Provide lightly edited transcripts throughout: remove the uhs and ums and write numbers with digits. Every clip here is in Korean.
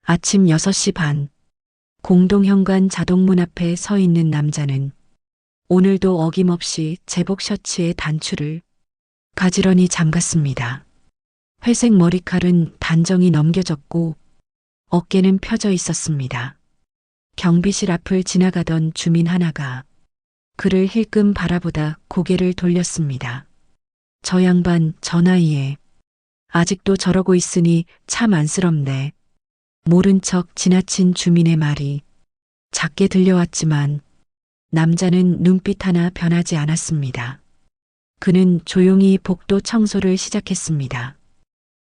아침 6시 반, 공동현관 자동문 앞에 서 있는 남자는 오늘도 어김없이 제복 셔츠의 단추를 가지런히 잠갔습니다. 회색 머리칼은 단정히 넘겨졌고 어깨는 펴져 있었습니다. 경비실 앞을 지나가던 주민 하나가 그를 힐끔 바라보다 고개를 돌렸습니다. 저 양반 저 나이에 아직도 저러고 있으니 참 안쓰럽네. 모른 척 지나친 주민의 말이 작게 들려왔지만 남자는 눈빛 하나 변하지 않았습니다. 그는 조용히 복도 청소를 시작했습니다.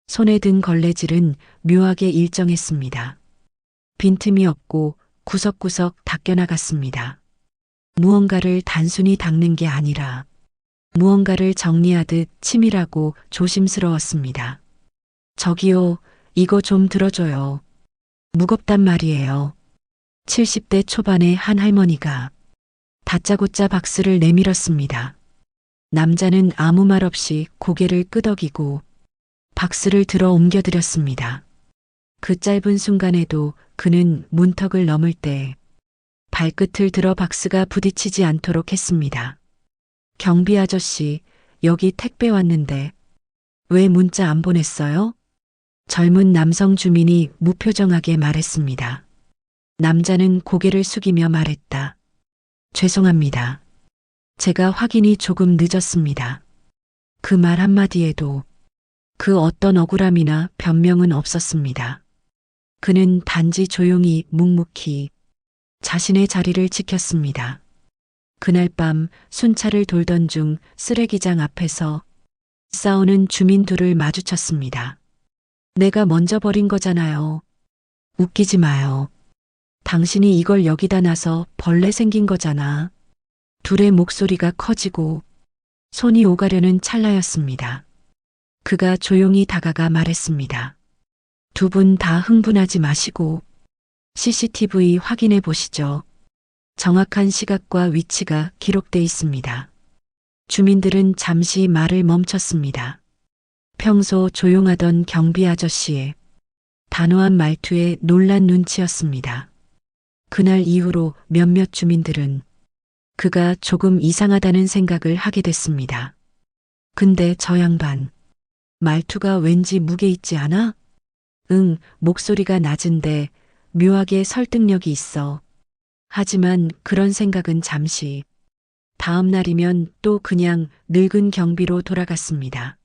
손에 든 걸레질은 묘하게 일정했습니다. 빈틈이 없고 구석구석 닦여나갔습니다. 무언가를 단순히 닦는 게 아니라 무언가를 정리하듯 치밀하고 조심스러웠습니다. 저기요, 이거 좀 들어줘요. 무겁단 말이에요. 70대 초반의 한 할머니가 다짜고짜 박스를 내밀었습니다. 남자는 아무 말 없이 고개를 끄덕이고 박스를 들어 옮겨드렸습니다. 그 짧은 순간에도 그는 문턱을 넘을 때 발끝을 들어 박스가 부딪히지 않도록 했습니다. 경비 아저씨, 여기 택배 왔는데 왜 문자 안 보냈어요? 젊은 남성 주민이 무표정하게 말했습니다. 남자는 고개를 숙이며 말했다. 죄송합니다. 제가 확인이 조금 늦었습니다. 그 말 한마디에도 그 어떤 억울함이나 변명은 없었습니다. 그는 단지 조용히 묵묵히 자신의 자리를 지켰습니다. 그날 밤 순찰을 돌던 중 쓰레기장 앞에서 싸우는 주민 둘을 마주쳤습니다. 내가 먼저 버린 거잖아요. 웃기지 마요. 당신이 이걸 여기다 놔서 벌레 생긴 거잖아. 둘의 목소리가 커지고 손이 오가려는 찰나였습니다. 그가 조용히 다가가 말했습니다. 두 분 다 흥분하지 마시고 CCTV 확인해 보시죠. 정확한 시각과 위치가 기록돼 있습니다. 주민들은 잠시 말을 멈췄습니다. 평소 조용하던 경비 아저씨의 단호한 말투에 놀란 눈치였습니다. 그날 이후로 몇몇 주민들은 그가 조금 이상하다는 생각을 하게 됐습니다. 근데 저 양반, 말투가 왠지 무게 있지 않아? 응, 목소리가 낮은데 묘하게 설득력이 있어. 하지만 그런 생각은 잠시. 다음 날이면 또 그냥 늙은 경비로 돌아갔습니다.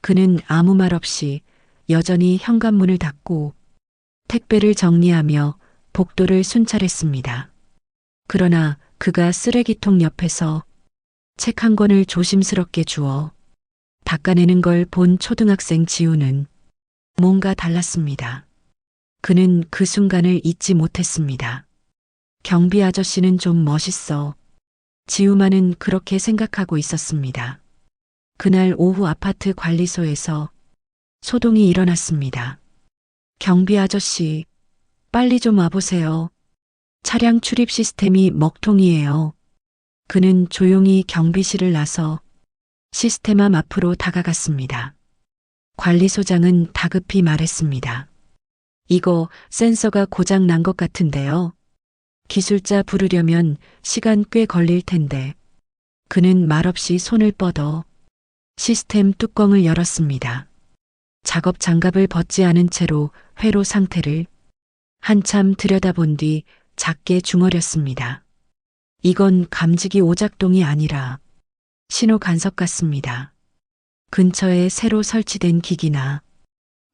그는 아무 말 없이 여전히 현관문을 닫고 택배를 정리하며 복도를 순찰했습니다. 그러나 그가 쓰레기통 옆에서 책 한 권을 조심스럽게 주워 닦아내는 걸 본 초등학생 지우는 뭔가 달랐습니다. 그는 그 순간을 잊지 못했습니다. 경비 아저씨는 좀 멋있어. 지우만은 그렇게 생각하고 있었습니다. 그날 오후 아파트 관리소에서 소동이 일어났습니다. 경비 아저씨, 빨리 좀 와보세요. 차량 출입 시스템이 먹통이에요. 그는 조용히 경비실을 나서 시스템함 앞으로 다가갔습니다. 관리소장은 다급히 말했습니다. 이거 센서가 고장 난 것 같은데요. 기술자 부르려면 시간 꽤 걸릴 텐데. 그는 말없이 손을 뻗어 시스템 뚜껑을 열었습니다. 작업 장갑을 벗지 않은 채로 회로 상태를 한참 들여다본 뒤 작게 중얼였습니다. 이건 감지기 오작동이 아니라 신호 간섭 같습니다. 근처에 새로 설치된 기기나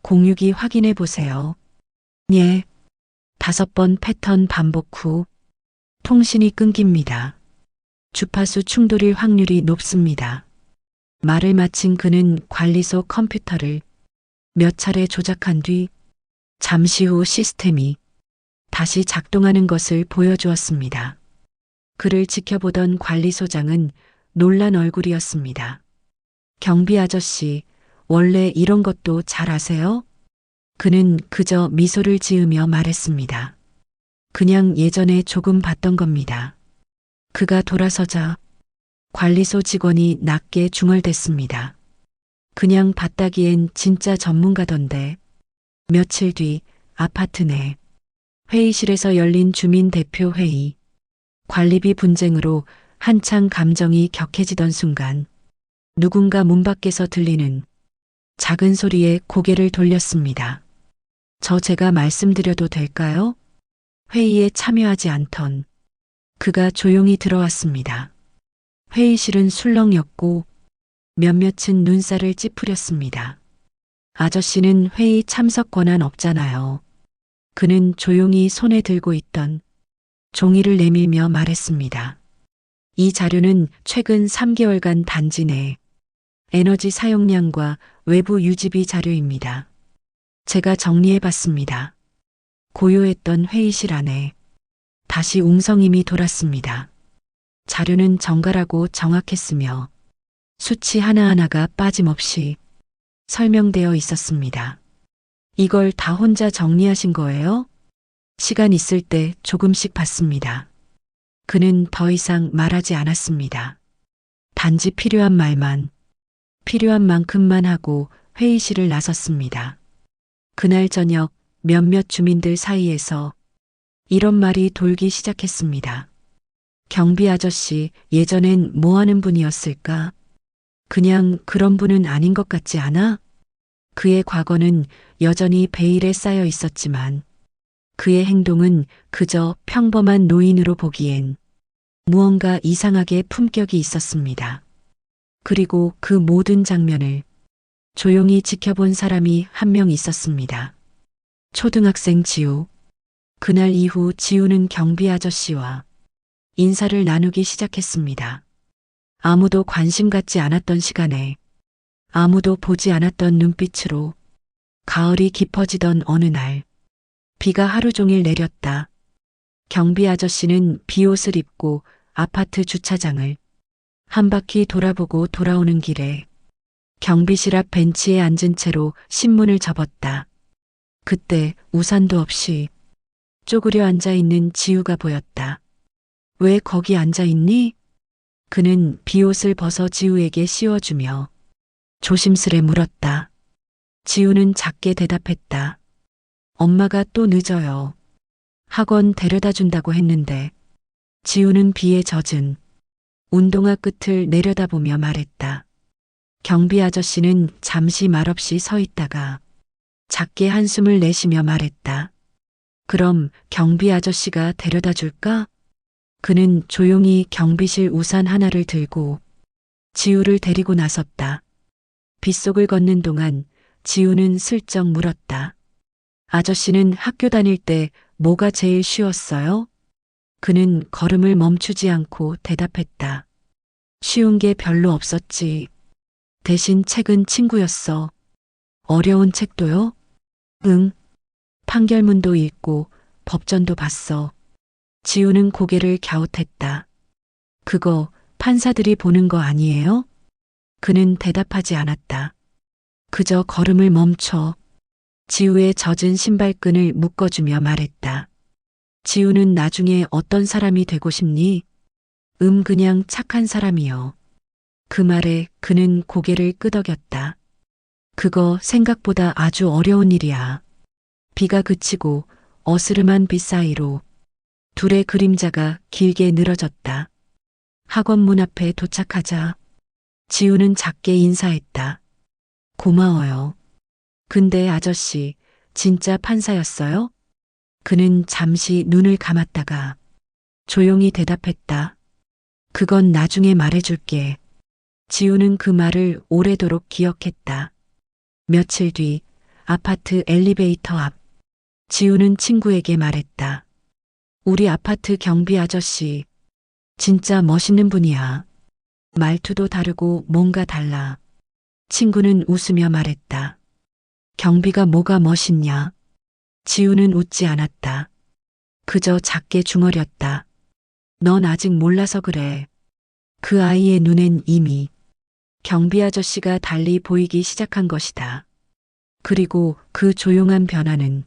공유기 확인해 보세요. 예. 5번 패턴 반복 후 통신이 끊깁니다. 주파수 충돌일 확률이 높습니다. 말을 마친 그는 관리소 컴퓨터를 몇 차례 조작한 뒤 잠시 후 시스템이 다시 작동하는 것을 보여주었습니다. 그를 지켜보던 관리소장은 놀란 얼굴이었습니다. 경비 아저씨, 원래 이런 것도 잘 아세요? 그는 그저 미소를 지으며 말했습니다. 그냥 예전에 조금 봤던 겁니다. 그가 돌아서자 관리소 직원이 낮게 중얼댔습니다. 그냥 봤다기엔 진짜 전문가던데. 며칠 뒤 아파트 내 회의실에서 열린 주민 대표 회의. 관리비 분쟁으로 한창 감정이 격해지던 순간 누군가 문 밖에서 들리는 작은 소리에 고개를 돌렸습니다. 제가 말씀드려도 될까요? 회의에 참여하지 않던 그가 조용히 들어왔습니다. 회의실은 술렁였고 몇몇은 눈살을 찌푸렸습니다. 아저씨는 회의 참석 권한 없잖아요. 그는 조용히 손에 들고 있던 종이를 내밀며 말했습니다. 이 자료는 최근 3개월간 단지 내 에너지 사용량과 외부 유지비 자료입니다. 제가 정리해 봤습니다. 고요했던 회의실 안에 다시 웅성임이 돌았습니다. 자료는 정갈하고 정확했으며 수치 하나하나가 빠짐없이 설명되어 있었습니다. 이걸 다 혼자 정리하신 거예요? 시간 있을 때 조금씩 봤습니다. 그는 더 이상 말하지 않았습니다. 단지 필요한 말만, 필요한 만큼만 하고 회의실을 나섰습니다. 그날 저녁 몇몇 주민들 사이에서 이런 말이 돌기 시작했습니다. 경비 아저씨 예전엔 뭐 하는 분이었을까? 그냥 그런 분은 아닌 것 같지 않아? 그의 과거는 여전히 베일에 쌓여 있었지만 그의 행동은 그저 평범한 노인으로 보기엔 무언가 이상하게 품격이 있었습니다. 그리고 그 모든 장면을 조용히 지켜본 사람이 한 명 있었습니다. 초등학생 지우. 그날 이후 지우는 경비 아저씨와 인사를 나누기 시작했습니다. 아무도 관심 갖지 않았던 시간에 아무도 보지 않았던 눈빛으로 가을이 깊어지던 어느 날 비가 하루 종일 내렸다. 경비 아저씨는 비옷을 입고 아파트 주차장을 한 바퀴 돌아보고 돌아오는 길에 경비실 앞 벤치에 앉은 채로 신문을 접었다. 그때 우산도 없이 쪼그려 앉아 있는 지우가 보였다. 왜 거기 앉아 있니? 그는 비옷을 벗어 지우에게 씌워주며 조심스레 물었다. 지우는 작게 대답했다. 엄마가 또 늦어요. 학원 데려다 준다고 했는데. 지우는 비에 젖은 운동화 끝을 내려다보며 말했다. 경비 아저씨는 잠시 말없이 서 있다가 작게 한숨을 내쉬며 말했다. 그럼 경비 아저씨가 데려다 줄까? 그는 조용히 경비실 우산 하나를 들고 지우를 데리고 나섰다. 빗속을 걷는 동안 지우는 슬쩍 물었다. 아저씨는 학교 다닐 때 뭐가 제일 쉬웠어요? 그는 걸음을 멈추지 않고 대답했다. 쉬운 게 별로 없었지. 대신 책은 친구였어. 어려운 책도요? 응. 판결문도 읽고 법전도 봤어. 지우는 고개를 갸웃했다. 그거 판사들이 보는 거 아니에요? 그는 대답하지 않았다. 그저 걸음을 멈춰 지우의 젖은 신발끈을 묶어주며 말했다. 지우는 나중에 어떤 사람이 되고 싶니? 그냥 착한 사람이요. 그 말에 그는 고개를 끄덕였다. 그거 생각보다 아주 어려운 일이야. 비가 그치고 어스름한 빛 사이로 둘의 그림자가 길게 늘어졌다. 학원 문 앞에 도착하자 지우는 작게 인사했다. 고마워요. 근데 아저씨, 진짜 판사였어요? 그는 잠시 눈을 감았다가 조용히 대답했다. 그건 나중에 말해줄게. 지우는 그 말을 오래도록 기억했다. 며칠 뒤 아파트 엘리베이터 앞 지우는 친구에게 말했다. 우리 아파트 경비 아저씨 진짜 멋있는 분이야. 말투도 다르고 뭔가 달라. 친구는 웃으며 말했다. 경비가 뭐가 멋있냐? 지우는 웃지 않았다. 그저 작게 중얼였다. 넌 아직 몰라서 그래. 그 아이의 눈엔 이미 경비 아저씨가 달리 보이기 시작한 것이다. 그리고 그 조용한 변화는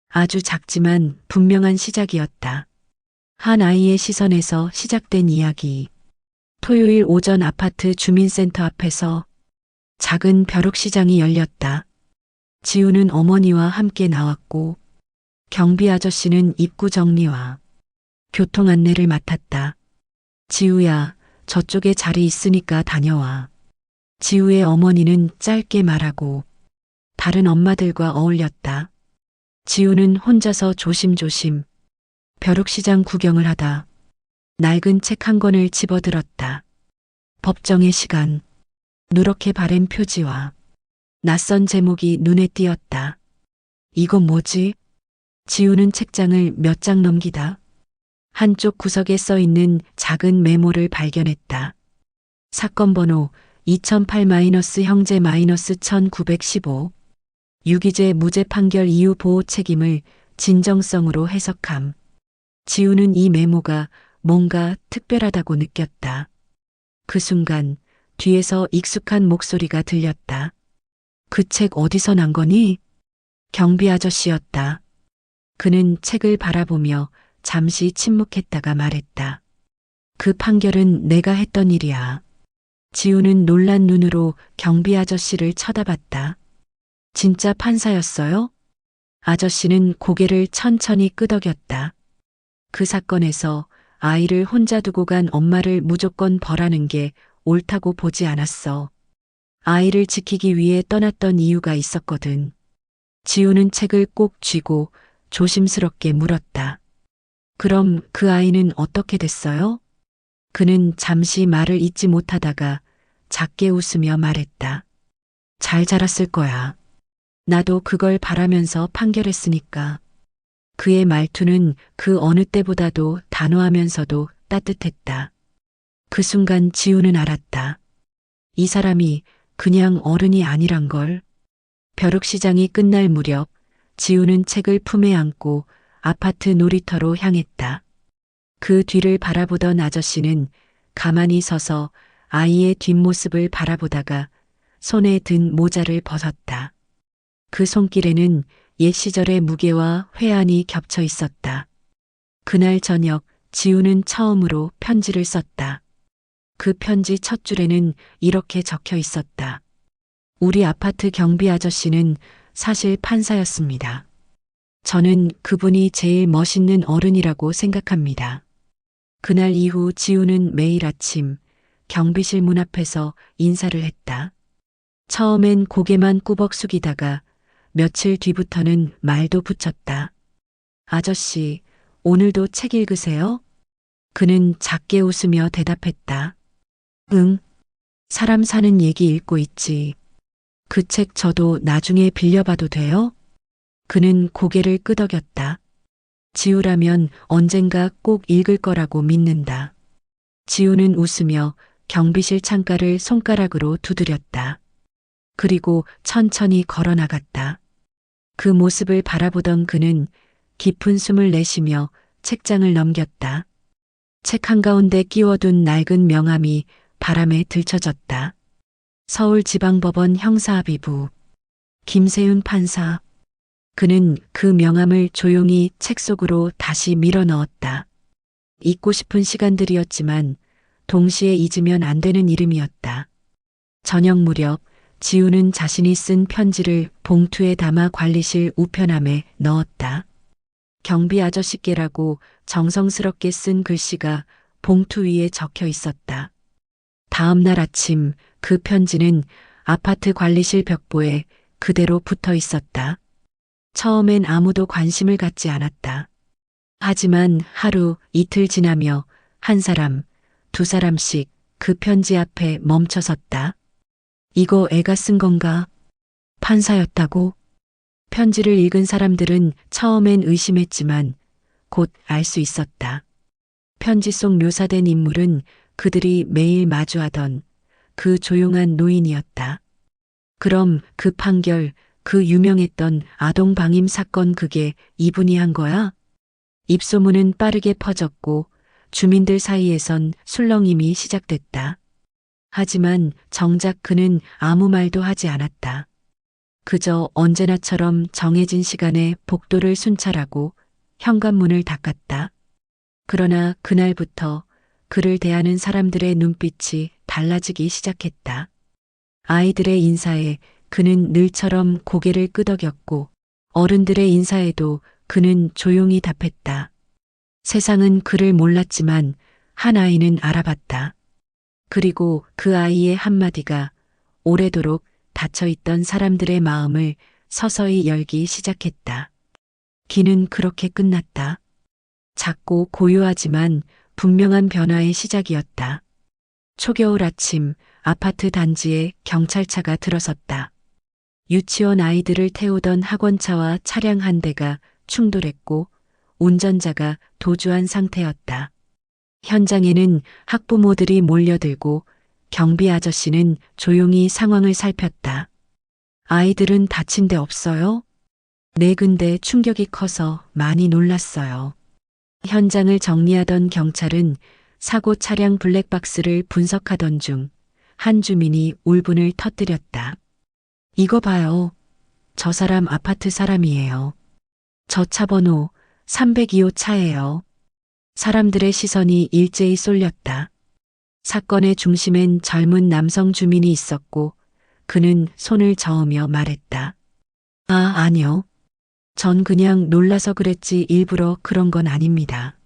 아주 작지만 분명한 시작이었다. 한 아이의 시선에서 시작된 이야기. 토요일 오전 아파트 주민센터 앞에서 작은 벼룩시장이 열렸다. 지우는 어머니와 함께 나왔고 경비 아저씨는 입구 정리와 교통 안내를 맡았다. 지우야, 저쪽에 자리 있으니까 다녀와. 지우의 어머니는 짧게 말하고 다른 엄마들과 어울렸다. 지우는 혼자서 조심조심 벼룩시장 구경을 하다 낡은 책 한 권을 집어들었다. 법정의 시간, 누렇게 바랜 표지와 낯선 제목이 눈에 띄었다. 이건 뭐지? 지우는 책장을 몇 장 넘기다 한쪽 구석에 써 있는 작은 메모를 발견했다. 사건 번호 2008-형제-1915 유기죄 무죄 판결 이후 보호 책임을 진정성으로 해석함. 지우는 이 메모가 뭔가 특별하다고 느꼈다. 그 순간 뒤에서 익숙한 목소리가 들렸다. 그 책 어디서 난 거니? 경비 아저씨였다. 그는 책을 바라보며 잠시 침묵했다가 말했다. 그 판결은 내가 했던 일이야. 지우는 놀란 눈으로 경비 아저씨를 쳐다봤다. 진짜 판사였어요? 아저씨는 고개를 천천히 끄덕였다. 그 사건에서 아이를 혼자 두고 간 엄마를 무조건 벌하는 게 옳다고 보지 않았어. 아이를 지키기 위해 떠났던 이유가 있었거든. 지우는 책을 꼭 쥐고 조심스럽게 물었다. 그럼 그 아이는 어떻게 됐어요? 그는 잠시 말을 잇지 못하다가 작게 웃으며 말했다. 잘 자랐을 거야. 나도 그걸 바라면서 판결했으니까. 그의 말투는 그 어느 때보다도 단호하면서도 따뜻했다. 그 순간 지우는 알았다. 이 사람이 그냥 어른이 아니란 걸. 벼룩시장이 끝날 무렵 지우는 책을 품에 안고 아파트 놀이터로 향했다. 그 뒤를 바라보던 아저씨는 가만히 서서 아이의 뒷모습을 바라보다가 손에 든 모자를 벗었다. 그 손길에는 옛 시절의 무게와 회한이 겹쳐 있었다. 그날 저녁 지우는 처음으로 편지를 썼다. 그 편지 첫 줄에는 이렇게 적혀 있었다. 우리 아파트 경비 아저씨는 사실 판사였습니다. 저는 그분이 제일 멋있는 어른이라고 생각합니다. 그날 이후 지우는 매일 아침 경비실 문 앞에서 인사를 했다. 처음엔 고개만 꾸벅 숙이다가 며칠 뒤부터는 말도 붙였다. 아저씨, 오늘도 책 읽으세요? 그는 작게 웃으며 대답했다. 응, 사람 사는 얘기 읽고 있지. 그 책 저도 나중에 빌려봐도 돼요? 그는 고개를 끄덕였다. 지우라면 언젠가 꼭 읽을 거라고 믿는다. 지우는 웃으며 경비실 창가를 손가락으로 두드렸다. 그리고 천천히 걸어 나갔다. 그 모습을 바라보던 그는 깊은 숨을 내쉬며 책장을 넘겼다. 책 한가운데 끼워둔 낡은 명함이 바람에 들쳐졌다. 서울지방법원 형사합의부 김세윤 판사. 그는 그 명함을 조용히 책 속으로 다시 밀어 넣었다. 잊고 싶은 시간들이었지만 동시에 잊으면 안 되는 이름이었다. 저녁 무렵 지우는 자신이 쓴 편지를 봉투에 담아 관리실 우편함에 넣었다. 경비 아저씨께라고 정성스럽게 쓴 글씨가 봉투 위에 적혀 있었다. 다음 날 아침 그 편지는 아파트 관리실 벽보에 그대로 붙어 있었다. 처음엔 아무도 관심을 갖지 않았다. 하지만 하루, 이틀 지나며 한 사람, 두 사람씩 그 편지 앞에 멈춰섰다. 이거 애가 쓴 건가? 판사였다고? 편지를 읽은 사람들은 처음엔 의심했지만 곧 알 수 있었다. 편지 속 묘사된 인물은 그들이 매일 마주하던 그 조용한 노인이었다. 그럼 그 판결, 그 유명했던 아동 방임 사건 그게 이분이 한 거야? 입소문은 빠르게 퍼졌고 주민들 사이에선 술렁임이 시작됐다. 하지만 정작 그는 아무 말도 하지 않았다. 그저 언제나처럼 정해진 시간에 복도를 순찰하고 현관문을 닦았다. 그러나 그날부터 그를 대하는 사람들의 눈빛이 달라지기 시작했다. 아이들의 인사에 그는 늘처럼 고개를 끄덕였고 어른들의 인사에도 그는 조용히 답했다. 세상은 그를 몰랐지만 한 아이는 알아봤다. 그리고 그 아이의 한마디가 오래도록 닫혀있던 사람들의 마음을 서서히 열기 시작했다. 길은 그렇게 끝났다. 작고 고요하지만 분명한 변화의 시작이었다. 초겨울 아침 아파트 단지에 경찰차가 들어섰다. 유치원 아이들을 태우던 학원차와 차량 한 대가 충돌했고 운전자가 도주한 상태였다. 현장에는 학부모들이 몰려들고 경비 아저씨는 조용히 상황을 살폈다. 아이들은 다친 데 없어요? 네, 근데 충격이 커서 많이 놀랐어요. 현장을 정리하던 경찰은 사고 차량 블랙박스를 분석하던 중 한 주민이 울분을 터뜨렸다. 이거 봐요. 저 사람 아파트 사람이에요. 저 차 번호 302호 차예요. 사람들의 시선이 일제히 쏠렸다. 사건의 중심엔 젊은 남성 주민이 있었고 그는 손을 저으며 말했다. 아, 아니요. 전 그냥 놀라서 그랬지 일부러 그런 건 아닙니다.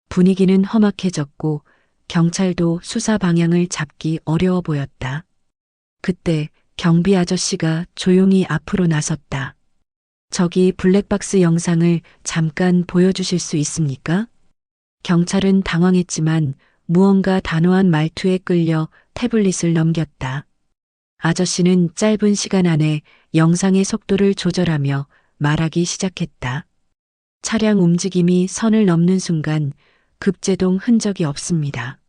분위기는 험악해졌고 경찰도 수사 방향을 잡기 어려워 보였다. 그때 경비 아저씨가 조용히 앞으로 나섰다. 저기 블랙박스 영상을 잠깐 보여주실 수 있습니까? 경찰은 당황했지만 무언가 단호한 말투에 끌려 태블릿을 넘겼다. 아저씨는 짧은 시간 안에 영상의 속도를 조절하며 말하기 시작했다. 차량 움직임이 선을 넘는 순간 급제동 흔적이 없습니다.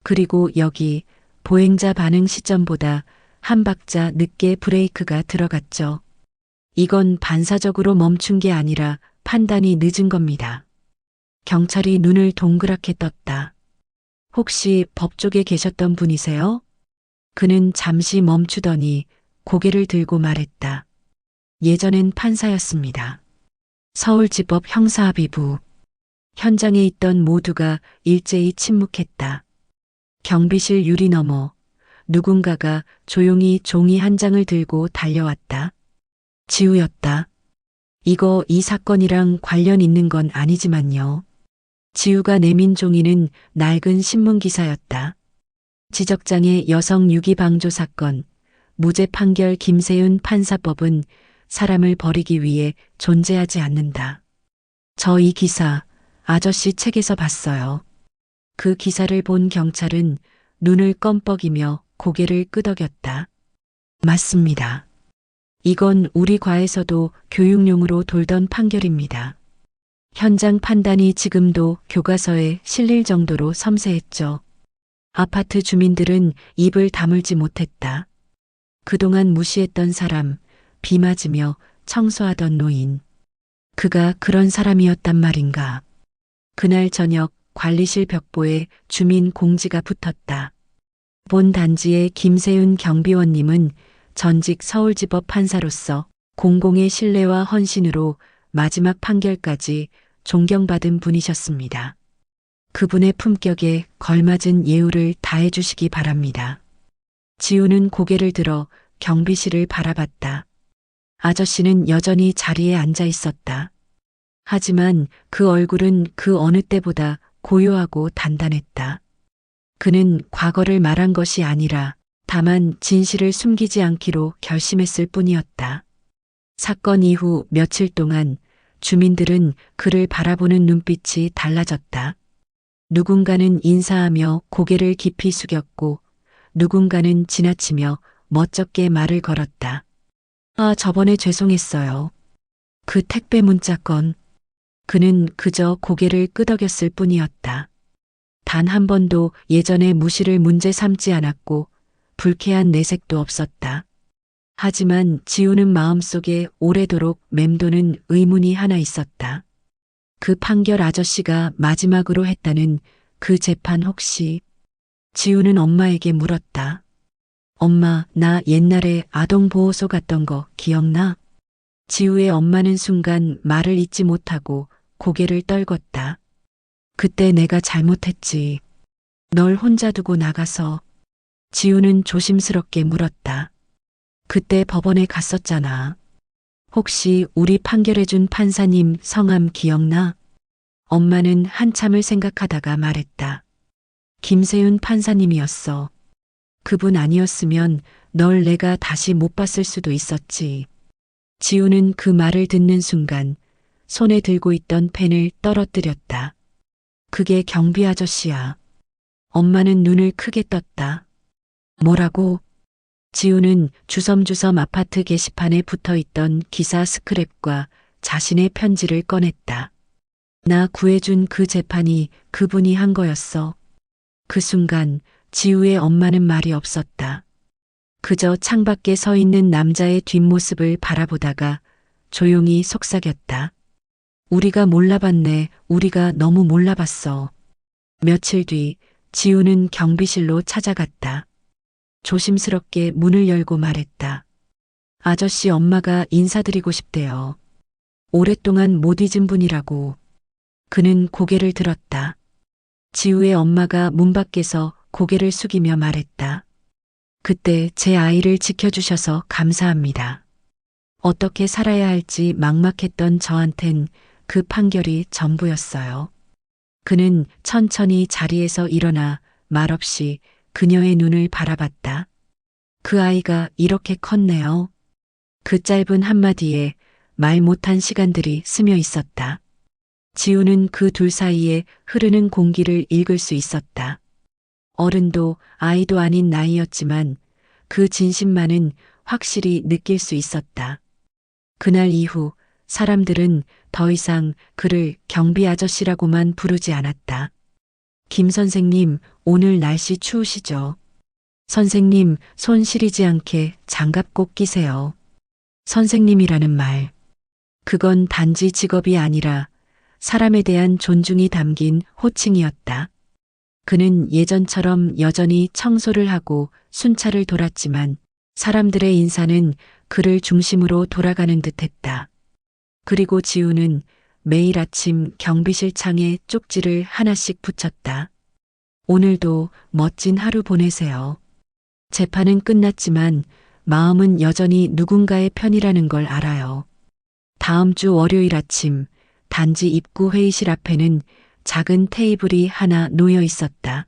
그리고 여기 보행자 반응 시점보다 한 박자 늦게 브레이크가 들어갔죠. 이건 반사적으로 멈춘 게 아니라 판단이 늦은 겁니다. 경찰이 눈을 동그랗게 떴다. 혹시 법 쪽에 계셨던 분이세요? 그는 잠시 멈추더니 고개를 들고 말했다. 예전엔 판사였습니다. 서울지법 형사합의부. 현장에 있던 모두가 일제히 침묵했다. 경비실 유리 너머 누군가가 조용히 종이 한 장을 들고 달려왔다. 지우였다. 이거 이 사건이랑 관련 있는 건 아니지만요. 지우가 내민 종이는 낡은 신문 기사였다. 지적장애 여성 유기 방조 사건, 무죄 판결 김세윤 판사법은 사람을 버리기 위해 존재하지 않는다. 저 이 기사 아저씨 책에서 봤어요. 그 기사를 본 경찰은 눈을 껌뻑이며 고개를 끄덕였다. 맞습니다. 이건 우리 과에서도 교육용으로 돌던 판결입니다. 현장 판단이 지금도 교과서에 실릴 정도로 섬세했죠. 아파트 주민들은 입을 다물지 못했다. 그동안 무시했던 사람, 비 맞으며 청소하던 노인. 그가 그런 사람이었단 말인가. 그날 저녁 관리실 벽보에 주민 공지가 붙었다. 본 단지의 김세윤 경비원님은 전직 서울지법 판사로서 공공의 신뢰와 헌신으로 마지막 판결까지 존경받은 분이셨습니다. 그분의 품격에 걸맞은 예우를 다해 주시기 바랍니다. 지우는 고개를 들어 경비실을 바라봤다. 아저씨는 여전히 자리에 앉아 있었다. 하지만 그 얼굴은 그 어느 때보다 고요하고 단단했다. 그는 과거를 말한 것이 아니라 다만 진실을 숨기지 않기로 결심했을 뿐이었다. 사건 이후 며칠 동안 주민들은 그를 바라보는 눈빛이 달라졌다. 누군가는 인사하며 고개를 깊이 숙였고 누군가는 지나치며 멋쩍게 말을 걸었다. 아, 저번에 죄송했어요. 그 택배 문자 건. 그는 그저 고개를 끄덕였을 뿐이었다. 단 한 번도 예전의 무시를 문제 삼지 않았고 불쾌한 내색도 없었다. 하지만 지우는 마음속에 오래도록 맴도는 의문이 하나 있었다. 그 판결 아저씨가 마지막으로 했다는 그 재판 혹시. 지우는 엄마에게 물었다. 엄마, 나 옛날에 아동보호소 갔던 거 기억나? 지우의 엄마는 순간 말을 잇지 못하고 고개를 떨궜다. 그때 내가 잘못했지. 널 혼자 두고 나가서. 지우는 조심스럽게 물었다. 그때 법원에 갔었잖아. 혹시 우리 판결해준 판사님 성함 기억나? 엄마는 한참을 생각하다가 말했다. 김세윤 판사님이었어. 그분 아니었으면 널 내가 다시 못 봤을 수도 있었지. 지우는 그 말을 듣는 순간 손에 들고 있던 펜을 떨어뜨렸다. 그게 경비 아저씨야. 엄마는 눈을 크게 떴다. 뭐라고? 지우는 주섬주섬 아파트 게시판에 붙어 있던 기사 스크랩과 자신의 편지를 꺼냈다. 나 구해준 그 재판이 그분이 한 거였어. 그 순간 지우의 엄마는 말이 없었다. 그저 창밖에 서 있는 남자의 뒷모습을 바라보다가 조용히 속삭였다. 우리가 몰라봤네. 우리가 너무 몰라봤어. 며칠 뒤 지우는 경비실로 찾아갔다. 조심스럽게 문을 열고 말했다. 아저씨 엄마가 인사드리고 싶대요. 오랫동안 못 잊은 분이라고. 그는 고개를 들었다. 지우의 엄마가 문 밖에서 고개를 숙이며 말했다. 그때 제 아이를 지켜주셔서 감사합니다. 어떻게 살아야 할지 막막했던 저한텐 그 판결이 전부였어요. 그는 천천히 자리에서 일어나 말없이 그녀의 눈을 바라봤다. 그 아이가 이렇게 컸네요. 그 짧은 한마디에 말 못한 시간들이 스며 있었다. 지우는 그 둘 사이에 흐르는 공기를 읽을 수 있었다. 어른도 아이도 아닌 나이였지만 그 진심만은 확실히 느낄 수 있었다. 그날 이후 사람들은 더 이상 그를 경비 아저씨라고만 부르지 않았다. 김 선생님, 오늘 날씨 추우시죠? 선생님, 손 시리지 않게 장갑 꼭 끼세요. 선생님이라는 말. 그건 단지 직업이 아니라 사람에 대한 존중이 담긴 호칭이었다. 그는 예전처럼 여전히 청소를 하고 순찰을 돌았지만 사람들의 인사는 그를 중심으로 돌아가는 듯했다. 그리고 지우는 매일 아침 경비실 창에 쪽지를 하나씩 붙였다. 오늘도 멋진 하루 보내세요. 재판은 끝났지만 마음은 여전히 누군가의 편이라는 걸 알아요. 다음 주 월요일 아침 단지 입구 회의실 앞에는 작은 테이블이 하나 놓여 있었다.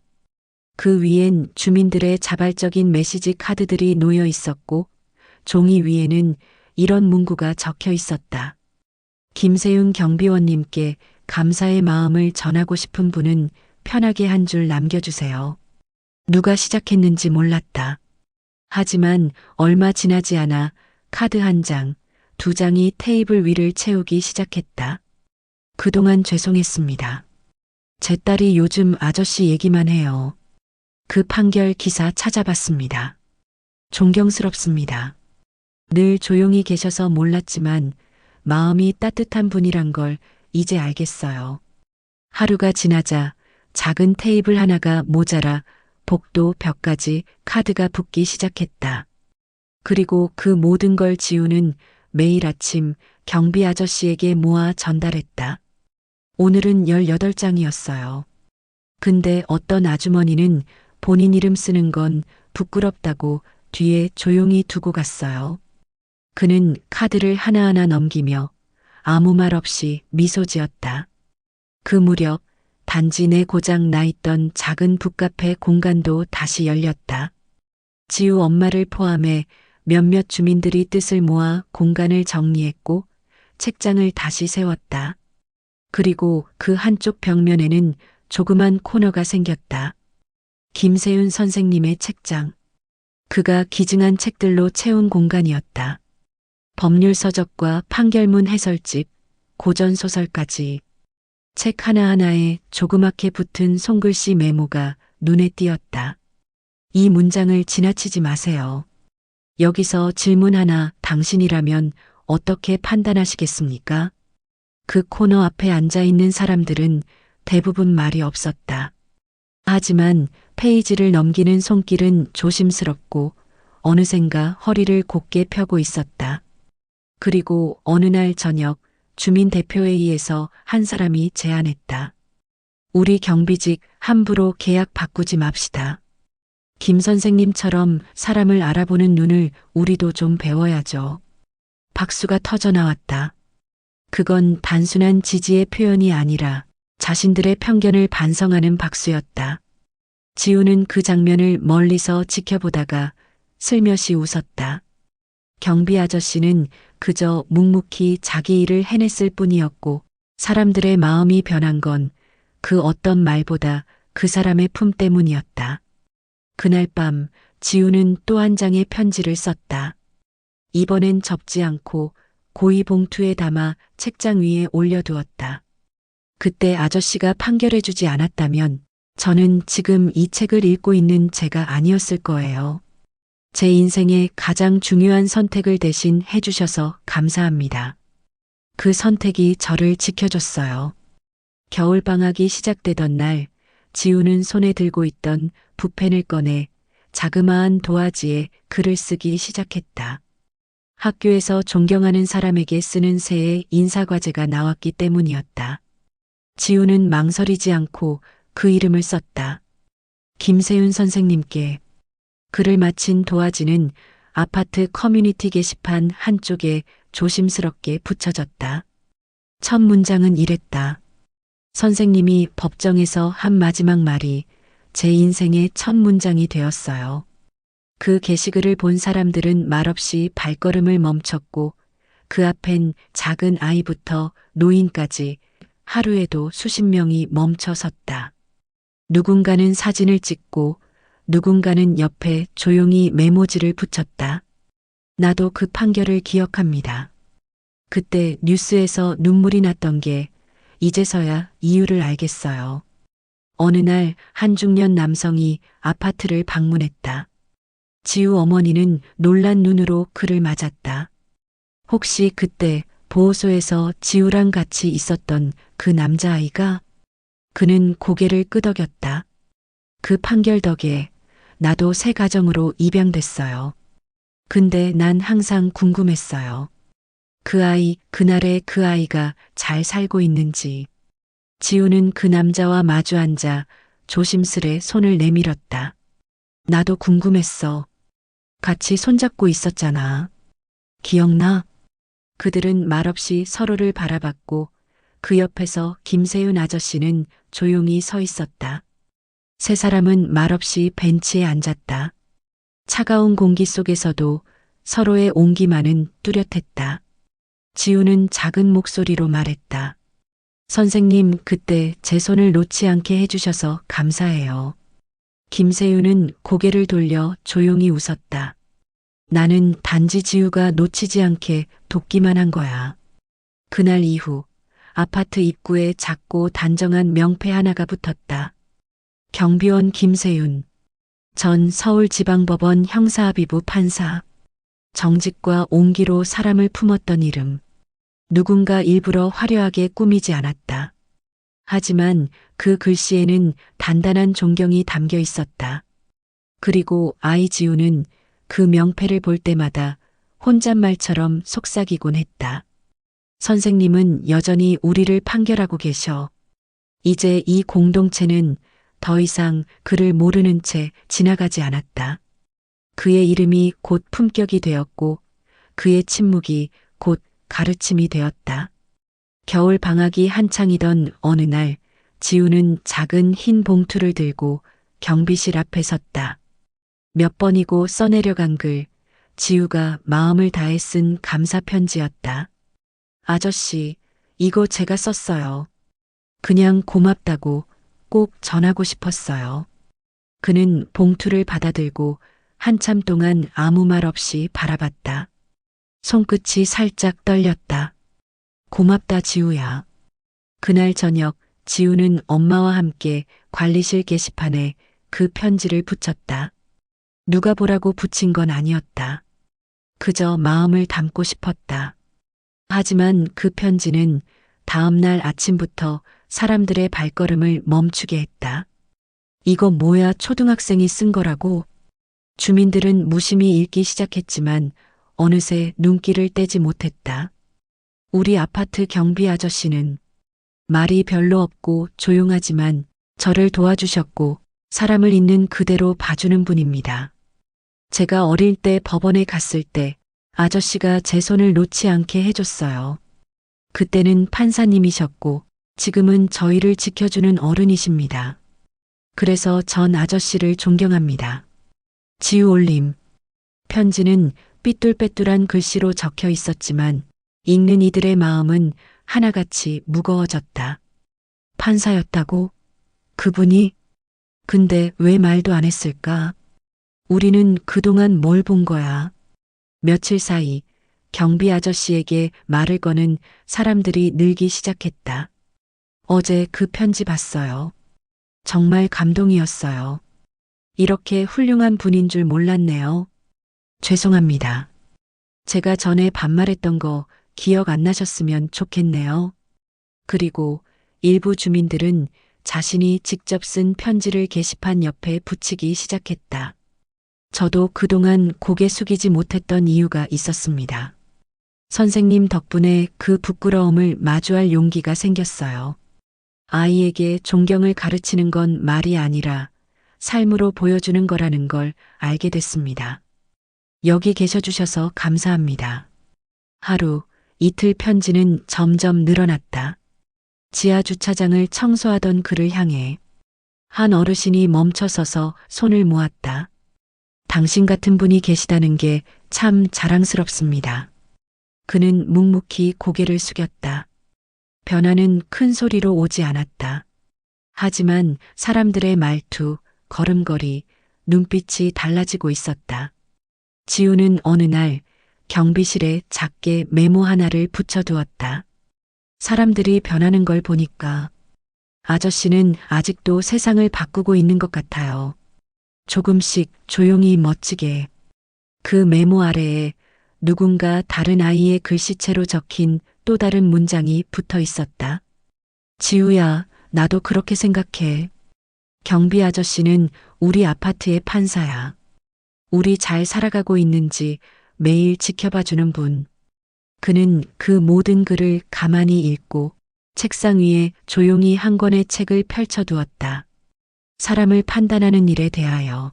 그 위엔 주민들의 자발적인 메시지 카드들이 놓여 있었고 종이 위에는 이런 문구가 적혀 있었다. 김세윤 경비원님께 감사의 마음을 전하고 싶은 분은 편하게 한 줄 남겨주세요. 누가 시작했는지 몰랐다. 하지만 얼마 지나지 않아 카드 한 장, 두 장이 테이블 위를 채우기 시작했다. 그동안 죄송했습니다. 제 딸이 요즘 아저씨 얘기만 해요. 그 판결 기사 찾아봤습니다. 존경스럽습니다. 늘 조용히 계셔서 몰랐지만 마음이 따뜻한 분이란 걸 이제 알겠어요. 하루가 지나자 작은 테이블 하나가 모자라 복도 벽까지 카드가 붙기 시작했다. 그리고 그 모든 걸 지우는 매일 아침 경비 아저씨에게 모아 전달했다. 오늘은 18장이었어요. 근데 어떤 아주머니는 본인 이름 쓰는 건 부끄럽다고 뒤에 조용히 두고 갔어요. 그는 카드를 하나하나 넘기며 아무 말 없이 미소 지었다. 그 무렵 단지 내 고장 나 있던 작은 북카페 공간도 다시 열렸다. 지우 엄마를 포함해 몇몇 주민들이 뜻을 모아 공간을 정리했고 책장을 다시 세웠다. 그리고 그 한쪽 벽면에는 조그만 코너가 생겼다. 김세윤 선생님의 책장. 그가 기증한 책들로 채운 공간이었다. 법률 서적과 판결문 해설집, 고전 소설까지. 책 하나하나에 조그맣게 붙은 손글씨 메모가 눈에 띄었다. 이 문장을 지나치지 마세요. 여기서 질문 하나, 당신이라면 어떻게 판단하시겠습니까? 그 코너 앞에 앉아 있는 사람들은 대부분 말이 없었다. 하지만 페이지를 넘기는 손길은 조심스럽고 어느샌가 허리를 곧게 펴고 있었다. 그리고 어느 날 저녁 주민대표회의에서 한 사람이 제안했다. 우리 경비직 함부로 계약 바꾸지 맙시다. 김 선생님처럼 사람을 알아보는 눈을 우리도 좀 배워야죠. 박수가 터져 나왔다. 그건 단순한 지지의 표현이 아니라 자신들의 편견을 반성하는 박수였다. 지우는 그 장면을 멀리서 지켜보다가 슬며시 웃었다. 경비 아저씨는 그저 묵묵히 자기 일을 해냈을 뿐이었고 사람들의 마음이 변한 건 그 어떤 말보다 그 사람의 품 때문이었다. 그날 밤 지우는 또 한 장의 편지를 썼다. 이번엔 접지 않고 고이 봉투에 담아 책장 위에 올려두었다. 그때 아저씨가 판결해주지 않았다면 저는 지금 이 책을 읽고 있는 제가 아니었을 거예요. 제 인생의 가장 중요한 선택을 대신 해주셔서 감사합니다. 그 선택이 저를 지켜줬어요. 겨울방학이 시작되던 날, 지우는 손에 들고 있던 붓펜을 꺼내 자그마한 도화지에 글을 쓰기 시작했다. 학교에서 존경하는 사람에게 쓰는 새해 인사과제가 나왔기 때문이었다. 지우는 망설이지 않고 그 이름을 썼다. 김세윤 선생님께. 글을 마친 도화지는 아파트 커뮤니티 게시판 한쪽에 조심스럽게 붙여졌다. 첫 문장은 이랬다. 선생님이 법정에서 한 마지막 말이 제 인생의 첫 문장이 되었어요. 그 게시글을 본 사람들은 말없이 발걸음을 멈췄고 그 앞엔 작은 아이부터 노인까지 하루에도 수십 명이 멈춰 섰다. 누군가는 사진을 찍고 누군가는 옆에 조용히 메모지를 붙였다. 나도 그 판결을 기억합니다. 그때 뉴스에서 눈물이 났던 게 이제서야 이유를 알겠어요. 어느 날 한 중년 남성이 아파트를 방문했다. 지우 어머니는 놀란 눈으로 그를 맞았다. 혹시 그때 보호소에서 지우랑 같이 있었던 그 남자아이가? 그는 고개를 끄덕였다. 그 판결 덕에 나도 새 가정으로 입양됐어요. 근데 난 항상 궁금했어요. 그 아이, 그날의 그 아이가 잘 살고 있는지. 지우는 그 남자와 마주 앉아 조심스레 손을 내밀었다. 나도 궁금했어. 같이 손잡고 있었잖아. 기억나? 그들은 말없이 서로를 바라봤고 그 옆에서 김세윤 아저씨는 조용히 서 있었다. 세 사람은 말없이 벤치에 앉았다. 차가운 공기 속에서도 서로의 온기만은 뚜렷했다. 지우는 작은 목소리로 말했다. 선생님, 그때 제 손을 놓지 않게 해주셔서 감사해요. 김세윤은 고개를 돌려 조용히 웃었다. 나는 단지 지우가 놓치지 않게 돕기만 한 거야. 그날 이후 아파트 입구에 작고 단정한 명패 하나가 붙었다. 경비원 김세윤, 전 서울지방법원 형사합의부 판사. 정직과 온기로 사람을 품었던 이름. 누군가 일부러 화려하게 꾸미지 않았다. 하지만 그 글씨에는 단단한 존경이 담겨 있었다. 그리고 아이 지우는 그 명패를 볼 때마다 혼잣말처럼 속삭이곤 했다. 선생님은 여전히 우리를 판결하고 계셔. 이제 이 공동체는 더 이상 그를 모르는 채 지나가지 않았다. 그의 이름이 곧 품격이 되었고 그의 침묵이 곧 가르침이 되었다. 겨울 방학이 한창이던 어느 날 지우는 작은 흰 봉투를 들고 경비실 앞에 섰다. 몇 번이고 써내려간 글, 지우가 마음을 다해 쓴 감사 편지였다. 아저씨, 이거 제가 썼어요. 그냥 고맙다고 꼭 전하고 싶었어요. 그는 봉투를 받아들고 한참 동안 아무 말 없이 바라봤다. 손끝이 살짝 떨렸다. 고맙다, 지우야. 그날 저녁 지우는 엄마와 함께 관리실 게시판에 그 편지를 붙였다. 누가 보라고 붙인 건 아니었다. 그저 마음을 담고 싶었다. 하지만 그 편지는 다음 날 아침부터 사람들의 발걸음을 멈추게 했다. 이거 뭐야, 초등학생이 쓴 거라고? 주민들은 무심히 읽기 시작했지만 어느새 눈길을 떼지 못했다. 우리 아파트 경비 아저씨는 말이 별로 없고 조용하지만 저를 도와주셨고 사람을 있는 그대로 봐주는 분입니다. 제가 어릴 때 법원에 갔을 때 아저씨가 제 손을 놓지 않게 해줬어요. 그때는 판사님이셨고 지금은 저희를 지켜주는 어른이십니다. 그래서 전 아저씨를 존경합니다. 지우올림. 편지는 삐뚤빼뚤한 글씨로 적혀 있었지만 읽는 이들의 마음은 하나같이 무거워졌다. 판사였다고? 그분이? 근데 왜 말도 안 했을까? 우리는 그동안 뭘 본 거야? 며칠 사이 경비 아저씨에게 말을 거는 사람들이 늘기 시작했다. 어제 그 편지 봤어요. 정말 감동이었어요. 이렇게 훌륭한 분인 줄 몰랐네요. 죄송합니다. 제가 전에 반말했던 거 기억 안 나셨으면 좋겠네요. 그리고 일부 주민들은 자신이 직접 쓴 편지를 게시판 옆에 붙이기 시작했다. 저도 그동안 고개 숙이지 못했던 이유가 있었습니다. 선생님 덕분에 그 부끄러움을 마주할 용기가 생겼어요. 아이에게 존경을 가르치는 건 말이 아니라 삶으로 보여주는 거라는 걸 알게 됐습니다. 여기 계셔 주셔서 감사합니다. 하루, 이틀 편지는 점점 늘어났다. 지하 주차장을 청소하던 그를 향해 한 어르신이 멈춰서서 손을 모았다. 당신 같은 분이 계시다는 게 참 자랑스럽습니다. 그는 묵묵히 고개를 숙였다. 변화는 큰 소리로 오지 않았다. 하지만 사람들의 말투, 걸음걸이, 눈빛이 달라지고 있었다. 지우는 어느 날 경비실에 작게 메모 하나를 붙여두었다. 사람들이 변하는 걸 보니까 아저씨는 아직도 세상을 바꾸고 있는 것 같아요. 조금씩 조용히 멋지게. 그 메모 아래에 누군가 다른 아이의 글씨체로 적힌 또 다른 문장이 붙어 있었다. 지우야, 나도 그렇게 생각해. 경비 아저씨는 우리 아파트의 판사야. 우리 잘 살아가고 있는지 매일 지켜봐 주는 분. 그는 그 모든 글을 가만히 읽고 책상 위에 조용히 한 권의 책을 펼쳐두었다. 사람을 판단하는 일에 대하여.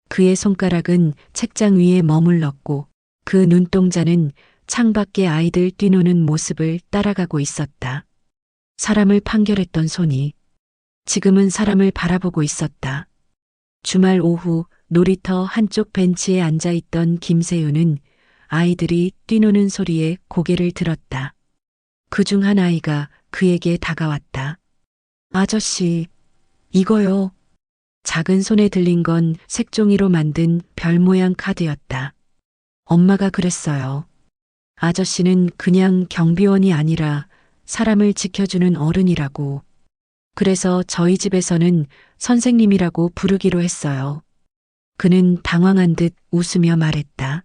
그의 손가락은 책장 위에 머물렀고 그 눈동자는 창밖의 아이들 뛰노는 모습을 따라가고 있었다. 사람을 판결했던 손이 지금은 사람을 바라보고 있었다. 주말 오후 놀이터 한쪽 벤치에 앉아있던 김세윤은 아이들이 뛰노는 소리에 고개를 들었다. 그중 한 아이가 그에게 다가왔다. 아저씨, 이거요. 작은 손에 들린 건 색종이로 만든 별 모양 카드였다. 엄마가 그랬어요. 아저씨는 그냥 경비원이 아니라 사람을 지켜주는 어른이라고. 그래서 저희 집에서는 선생님이라고 부르기로 했어요. 그는 당황한 듯 웃으며 말했다.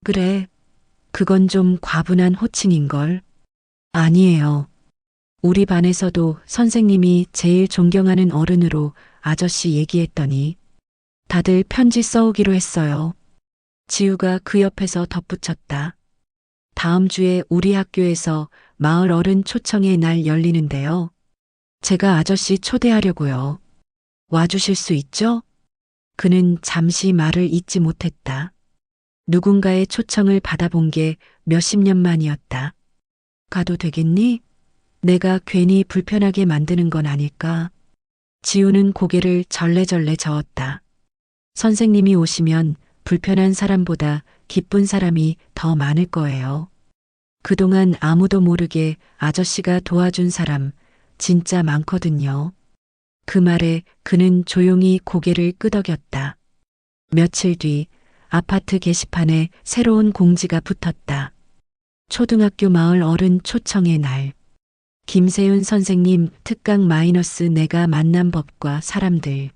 그래, 그건 좀 과분한 호칭인걸. 아니에요. 우리 반에서도 선생님이 제일 존경하는 어른으로 아저씨 얘기했더니 다들 편지 써오기로 했어요. 지우가 그 옆에서 덧붙였다. 다음 주에 우리 학교에서 마을 어른 초청의 날 열리는데요. 제가 아저씨 초대하려고요. 와주실 수 있죠? 그는 잠시 말을 잇지 못했다. 누군가의 초청을 받아본 게 몇십 년 만이었다. 가도 되겠니? 내가 괜히 불편하게 만드는 건 아닐까? 지우는 고개를 절레절레 저었다. 선생님이 오시면 불편한 사람보다 기쁜 사람이 더 많을 거예요. 그동안 아무도 모르게 아저씨가 도와준 사람 진짜 많거든요. 그 말에 그는 조용히 고개를 끄덕였다. 며칠 뒤 아파트 게시판에 새로운 공지가 붙었다. 초등학교 마을 어른 초청의 날. 김세윤 선생님 특강 마이너스 내가 만난 법과 사람들.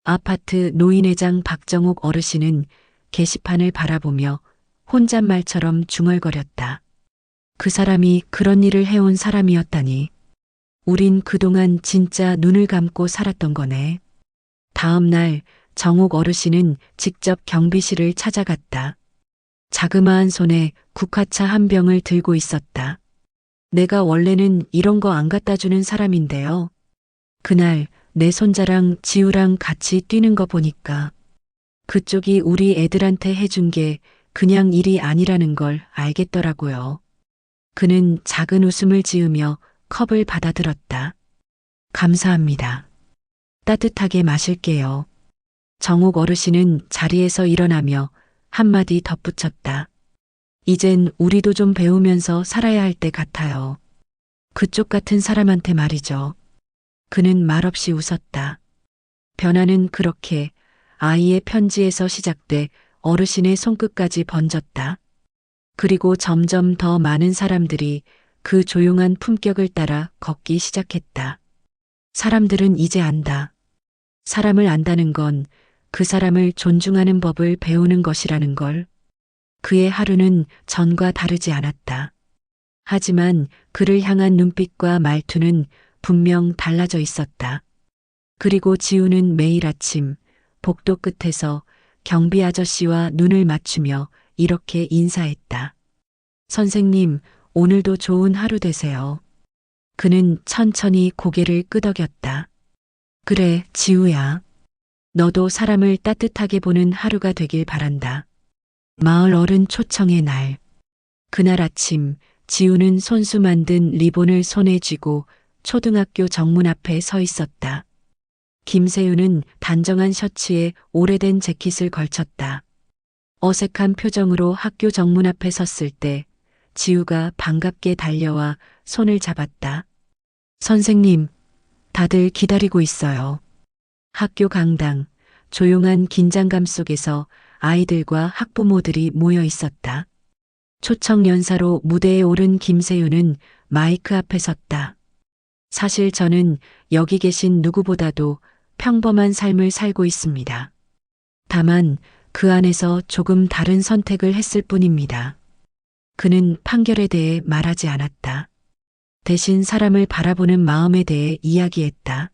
아파트 노인회장 박정옥 어르신은 게시판을 바라보며 혼잣말처럼 중얼거렸다. 그 사람이 그런 일을 해온 사람이었다니. 우린 그동안 진짜 눈을 감고 살았던 거네. 다음 날 정옥 어르신은 직접 경비실을 찾아갔다. 자그마한 손에 국화차 한 병을 들고 있었다. 내가 원래는 이런 거 안 갖다 주는 사람인데요. 그날 내 손자랑 지우랑 같이 뛰는 거 보니까 그쪽이 우리 애들한테 해준 게 그냥 일이 아니라는 걸 알겠더라고요. 그는 작은 웃음을 지으며 컵을 받아들었다. 감사합니다. 따뜻하게 마실게요. 정옥 어르신은 자리에서 일어나며 한마디 덧붙였다. 이젠 우리도 좀 배우면서 살아야 할 때 같아요. 그쪽 같은 사람한테 말이죠. 그는 말없이 웃었다. 변화는 그렇게 아이의 편지에서 시작돼 어르신의 손끝까지 번졌다. 그리고 점점 더 많은 사람들이 그 조용한 품격을 따라 걷기 시작했다. 사람들은 이제 안다. 사람을 안다는 건 그 사람을 존중하는 법을 배우는 것이라는 걸. 그의 하루는 전과 다르지 않았다. 하지만 그를 향한 눈빛과 말투는 분명 달라져 있었다. 그리고 지우는 매일 아침 복도 끝에서 경비 아저씨와 눈을 맞추며 이렇게 인사했다. 선생님, 오늘도 좋은 하루 되세요. 그는 천천히 고개를 끄덕였다. 그래, 지우야. 너도 사람을 따뜻하게 보는 하루가 되길 바란다. 마을 어른 초청의 날. 그날 아침 지우는 손수 만든 리본을 손에 쥐고 초등학교 정문 앞에 서 있었다. 김세윤은 단정한 셔츠에 오래된 재킷을 걸쳤다. 어색한 표정으로 학교 정문 앞에 섰을 때 지우가 반갑게 달려와 손을 잡았다. 선생님, 다들 기다리고 있어요. 학교 강당, 조용한 긴장감 속에서 아이들과 학부모들이 모여 있었다. 초청 연사로 무대에 오른 김세윤은 마이크 앞에 섰다. 사실 저는 여기 계신 누구보다도 평범한 삶을 살고 있습니다. 다만 그 안에서 조금 다른 선택을 했을 뿐입니다. 그는 판결에 대해 말하지 않았다. 대신 사람을 바라보는 마음에 대해 이야기했다.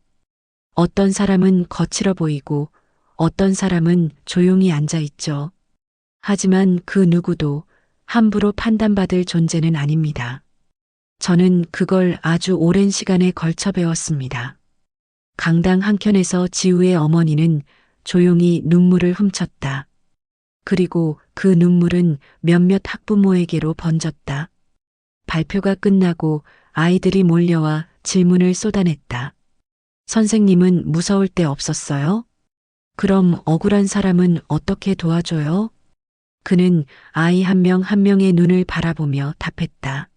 어떤 사람은 거칠어 보이고 어떤 사람은 조용히 앉아 있죠. 하지만 그 누구도 함부로 판단받을 존재는 아닙니다. 저는 그걸 아주 오랜 시간에 걸쳐 배웠습니다. 강당 한켠에서 지우의 어머니는 조용히 눈물을 훔쳤다. 그리고 그 눈물은 몇몇 학부모에게로 번졌다. 발표가 끝나고 아이들이 몰려와 질문을 쏟아냈다. 선생님은 무서울 때 없었어요? 그럼 억울한 사람은 어떻게 도와줘요? 그는 아이 한 명 한 명의 눈을 바라보며 답했다.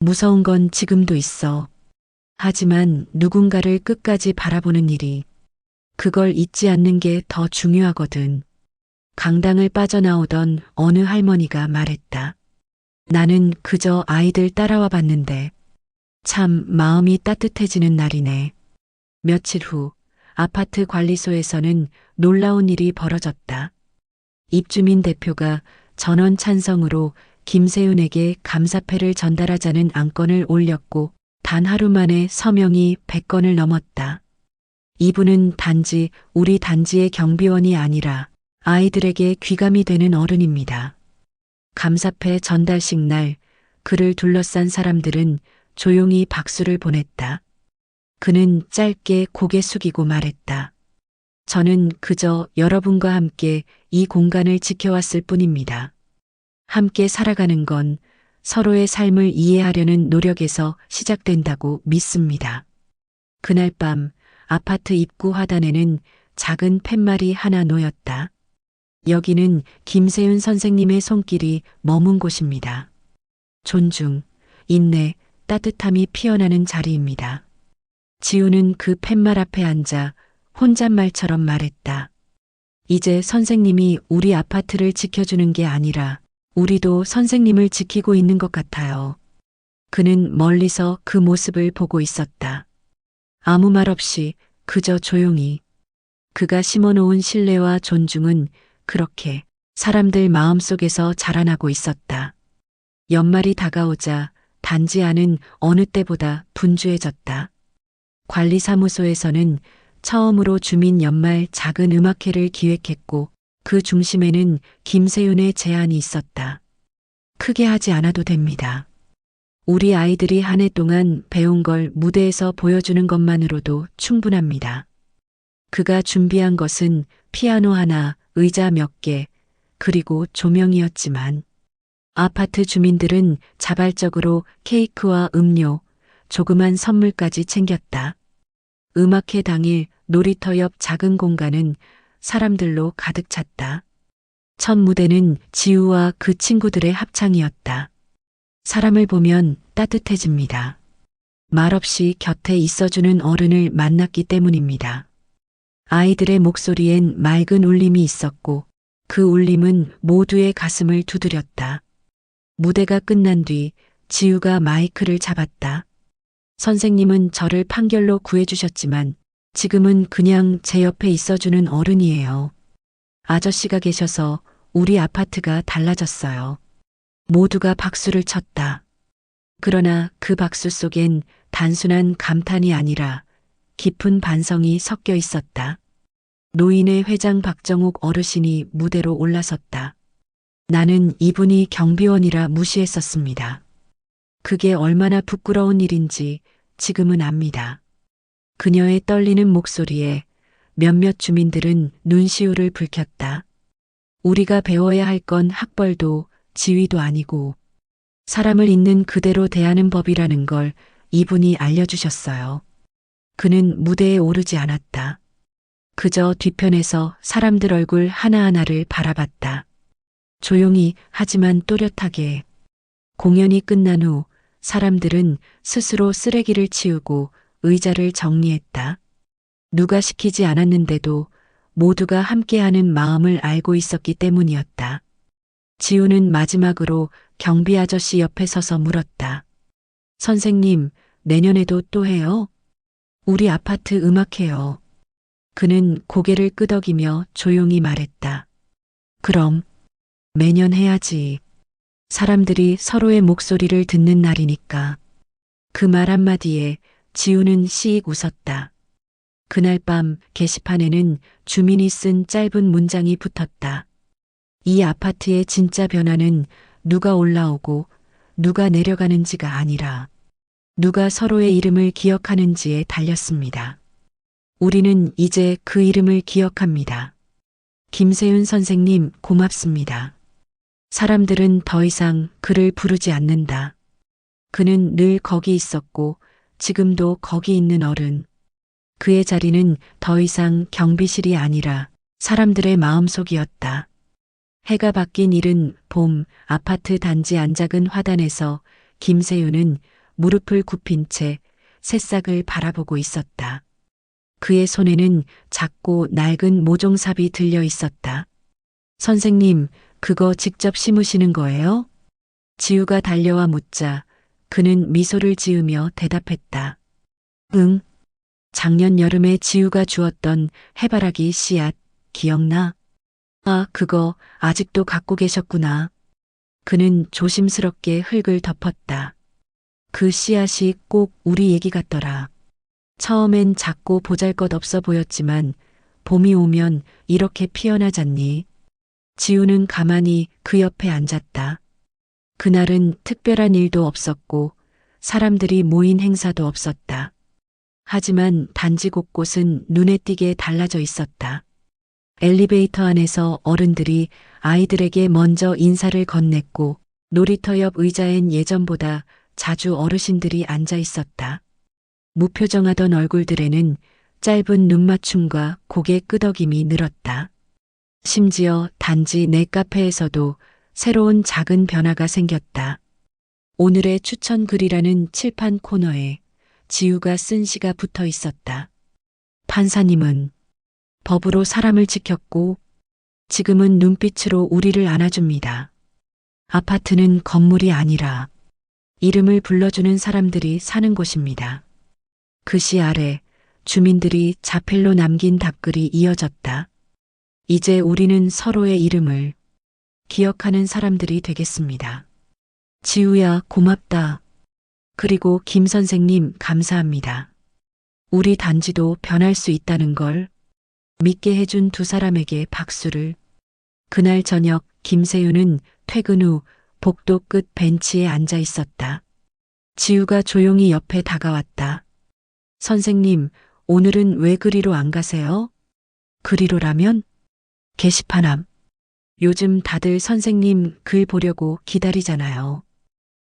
무서운 건 지금도 있어. 하지만 누군가를 끝까지 바라보는 일이, 그걸 잊지 않는 게 더 중요하거든. 강당을 빠져나오던 어느 할머니가 말했다. 나는 그저 아이들 따라와 봤는데 참 마음이 따뜻해지는 날이네. 며칠 후 아파트 관리소에서는 놀라운 일이 벌어졌다. 입주민 대표가 전원 찬성으로 김세윤에게 감사패를 전달하자는 안건을 올렸고 단 하루 만에 서명이 100건을 넘었다. 이분은 단지 우리 단지의 경비원이 아니라 아이들에게 귀감이 되는 어른입니다. 감사패 전달식 날 그를 둘러싼 사람들은 조용히 박수를 보냈다. 그는 짧게 고개 숙이고 말했다. 저는 그저 여러분과 함께 이 공간을 지켜왔을 뿐입니다. 함께 살아가는 건 서로의 삶을 이해하려는 노력에서 시작된다고 믿습니다. 그날 밤 아파트 입구 화단에는 작은 팻말이 하나 놓였다. 여기는 김세윤 선생님의 손길이 머문 곳입니다. 존중, 인내, 따뜻함이 피어나는 자리입니다. 지우는 그 팻말 앞에 앉아 혼잣말처럼 말했다. 이제 선생님이 우리 아파트를 지켜주는 게 아니라 우리도 선생님을 지키고 있는 것 같아요. 그는 멀리서 그 모습을 보고 있었다. 아무 말 없이 그저 조용히. 그가 심어놓은 신뢰와 존중은 그렇게 사람들 마음속에서 자라나고 있었다. 연말이 다가오자 단지 안은 어느 때보다 분주해졌다. 관리사무소에서는 처음으로 주민 연말 작은 음악회를 기획했고 그 중심에는 김세윤의 제안이 있었다. 크게 하지 않아도 됩니다. 우리 아이들이 한 해 동안 배운 걸 무대에서 보여주는 것만으로도 충분합니다. 그가 준비한 것은 피아노 하나, 의자 몇 개, 그리고 조명이었지만 아파트 주민들은 자발적으로 케이크와 음료, 조그만 선물까지 챙겼다. 음악회 당일 놀이터 옆 작은 공간은 사람들로 가득 찼다. 첫 무대는 지우와 그 친구들의 합창이었다. 사람을 보면 따뜻해집니다. 말없이 곁에 있어주는 어른을 만났기 때문입니다. 아이들의 목소리엔 맑은 울림이 있었고 그 울림은 모두의 가슴을 두드렸다. 무대가 끝난 뒤 지우가 마이크를 잡았다. 선생님은 저를 판결로 구해주셨지만 지금은 그냥 제 옆에 있어주는 어른이에요. 아저씨가 계셔서 우리 아파트가 달라졌어요. 모두가 박수를 쳤다. 그러나 그 박수 속엔 단순한 감탄이 아니라 깊은 반성이 섞여 있었다. 노인의 회장 박정욱 어르신이 무대로 올라섰다. 나는 이분이 경비원이라 무시했었습니다. 그게 얼마나 부끄러운 일인지 지금은 압니다. 그녀의 떨리는 목소리에 몇몇 주민들은 눈시울을 붉혔다. 우리가 배워야 할 건 학벌도 지위도 아니고 사람을 있는 그대로 대하는 법이라는 걸 이분이 알려주셨어요. 그는 무대에 오르지 않았다. 그저 뒤편에서 사람들 얼굴 하나하나를 바라봤다. 조용히 하지만 또렷하게. 공연이 끝난 후 사람들은 스스로 쓰레기를 치우고 의자를 정리했다. 누가 시키지 않았는데도 모두가 함께하는 마음을 알고 있었기 때문이었다. 지우는 마지막으로 경비 아저씨 옆에 서서 물었다. 선생님, 내년에도 또 해요? 우리 아파트 음악회요. 그는 고개를 끄덕이며 조용히 말했다. 그럼 매년 해야지. 사람들이 서로의 목소리를 듣는 날이니까. 그 말 한마디에 지우는 씩 웃었다. 그날 밤 게시판에는 주민이 쓴 짧은 문장이 붙었다. 이 아파트의 진짜 변화는 누가 올라오고 누가 내려가는지가 아니라 누가 서로의 이름을 기억하는지에 달렸습니다. 우리는 이제 그 이름을 기억합니다. 김세윤 선생님 고맙습니다. 사람들은 더 이상 그를 부르지 않는다. 그는 늘 거기 있었고 지금도 거기 있는 어른. 그의 자리는 더 이상 경비실이 아니라 사람들의 마음속이었다. 해가 바뀐 이른 봄 아파트 단지 안작은 화단에서 김세윤은 무릎을 굽힌 채 새싹을 바라보고 있었다. 그의 손에는 작고 낡은 모종삽이 들려 있었다. 선생님, 그거 직접 심으시는 거예요? 지우가 달려와 묻자 그는 미소를 지으며 대답했다. 응. 작년 여름에 지우가 주었던 해바라기 씨앗, 기억나? 아, 그거 아직도 갖고 계셨구나. 그는 조심스럽게 흙을 덮었다. 그 씨앗이 꼭 우리 얘기 같더라. 처음엔 작고 보잘것없어 보였지만 봄이 오면 이렇게 피어나잖니. 지우는 가만히 그 옆에 앉았다. 그날은 특별한 일도 없었고 사람들이 모인 행사도 없었다. 하지만 단지 곳곳은 눈에 띄게 달라져 있었다. 엘리베이터 안에서 어른들이 아이들에게 먼저 인사를 건넸고 놀이터 옆 의자엔 예전보다 자주 어르신들이 앉아 있었다. 무표정하던 얼굴들에는 짧은 눈맞춤과 고개 끄덕임이 늘었다. 심지어 단지 내 카페에서도 새로운 작은 변화가 생겼다. 오늘의 추천 글이라는 칠판 코너에 지우가 쓴 시가 붙어 있었다. 판사님은 법으로 사람을 지켰고 지금은 눈빛으로 우리를 안아줍니다. 아파트는 건물이 아니라 이름을 불러주는 사람들이 사는 곳입니다. 그 시 아래 주민들이 자필로 남긴 답글이 이어졌다. 이제 우리는 서로의 이름을 기억하는 사람들이 되겠습니다. 지우야, 고맙다. 그리고 김 선생님, 감사합니다. 우리 단지도 변할 수 있다는 걸 믿게 해준 두 사람에게 박수를. 그날 저녁 김세윤은 퇴근 후 복도 끝 벤치에 앉아 있었다. 지우가 조용히 옆에 다가왔다. 선생님, 오늘은 왜 그리로 안 가세요? 그리로라면? 게시판 앞. 요즘 다들 선생님 글 보려고 기다리잖아요.